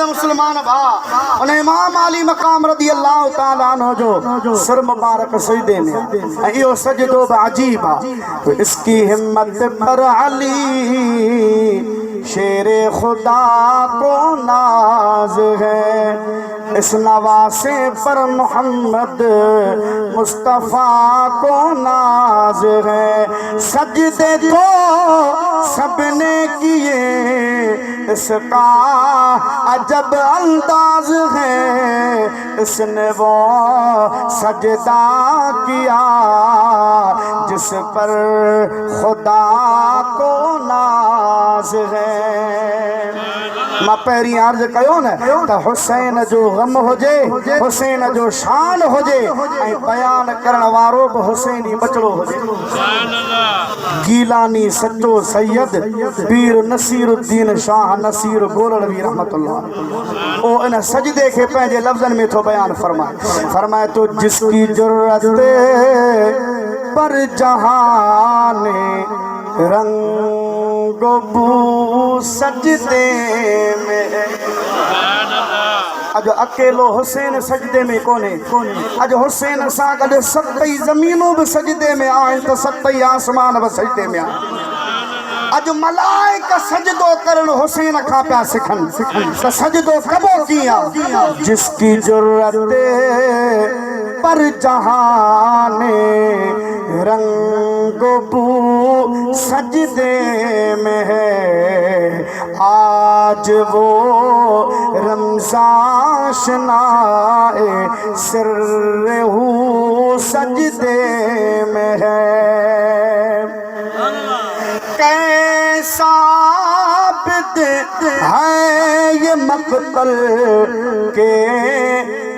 مسلمان بھا ان امام علی مقام رضی اللہ تعالیٰ عنہ جو سر مبارک سجدے میں ایو سجدو بعجیب اس کی ہمت پر علی شیر خدا کو ناز ہے، اس نواسے پر محمد مصطفیٰ کو ناز ہے، سجدے تو سب نے کیے اس کا عجب انداز ہے، اس نے وہ سجدہ کیا جس پر خدا کو ناز ہے۔ ماں پہری عرض کہو نا تا حسین جو غم ہو جے، حسین جو شان ہو جے، بیان کرن وارو بھی حسینی بچڑو ہو جے۔ گیلانی سچو سید پیر نصیر الدین شاہ نصیر گولڑوی رحمت اللہ او ان سجدے کے پہنجے لفظن میں تو بیان فرمائے تو جس کی جرت پر جہان رنگ و بو سجدے میں، اج اکیلو حسین سجدے میں کونے، اج حسین ساگل ستئی زمینوں بھی سجدے میں آئیں تو ستئی آسمان بھی سجدے میں آئیں، اج ملائکہ سجدو کرن حسین کھا پیا سکھن سجدو کبو کیا، جس کی جرت پر جہان رنگ و بو سجدے میں ہے، آج وہ رمضان شنائے سر ہو سجدے میں ہے، کیسا عابد ہے یہ مقتل کے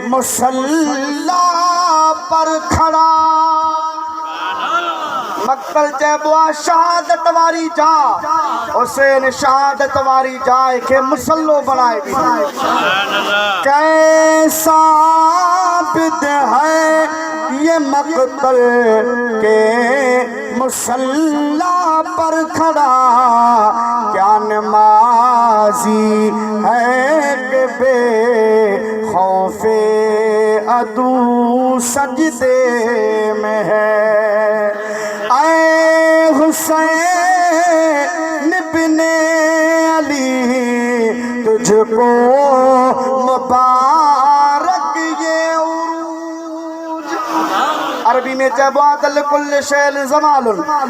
مصلی پر کھڑا، مقتل جیبوا شہادت واری جا، حسین شہادت واری جائے کہ مسلو بنائے بھی، کیسا عابد ہے یہ مقتل کے مصلی پر کھڑا، کیا نمازی ہے کہ بے خوف عدو سجدے میں ہے، اے حسین ابن علی تجھ کو مبارک یہ عروج، عربی میں جب عدل کل شیل زمال،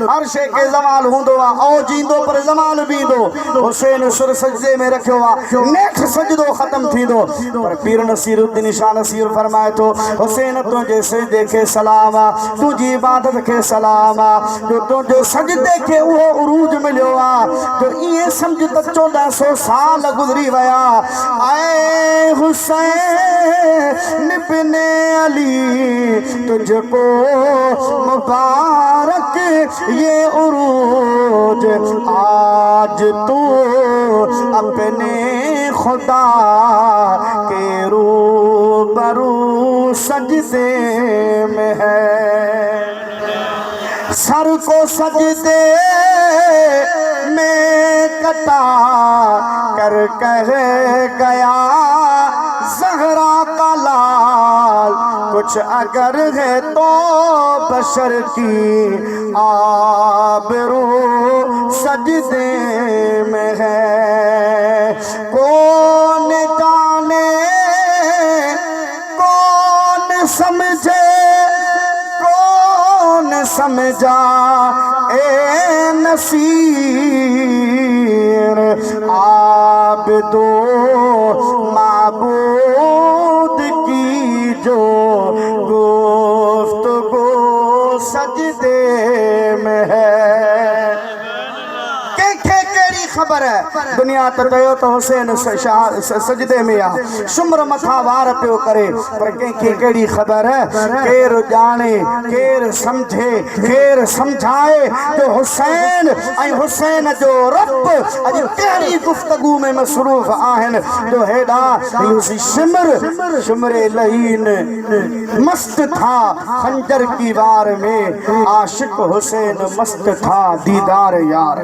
ہر شے کے زمال ہوندو او جیندو پر زمال بیندو، حسین سر سجدے میں رکھو نیک سجدو ختم تھی دو، پر پیر نصیر الدین شاہ نصیر فرمائے تو حسین تجھے سجدے کے سلام، تجھے عبادت کے سلام، جو تجھے سجدے کے وہ عروج ملو، جو یہ سمجھتا 1400 سال گزری ویا، اے حسین ابن علی تجھ کو مبارک یہ عروج، آج تو اپنے خدا کے روبرو سجدے میں ہے، سر کو سجدے میں کٹا کر کہہ گیا زہرا کا لال، کچھ اگر ہے تو بشر کی آبرو سجدے میں ہے، کون جانے کون سمجھے کون سمجھا اے نصیر، عابد و معبود کی جو گفتگو سجدے میں ہے، خبر ہے دنیا تکیو تو حسین سجدے میں آ شمر متھا وار پیو کرے، پر کہیں کیڑی خبر ہے، کیر جانے کیر سمجھے کیر سمجھائے، جو حسین آئی حسین جو رب اج کیڑی گفتگو میں مصروف آہن، جو ہیڈا یوسی شمر لعین مست تھا خنجر کی وار میں، عاشق حسین مست تھا دیدار یار۔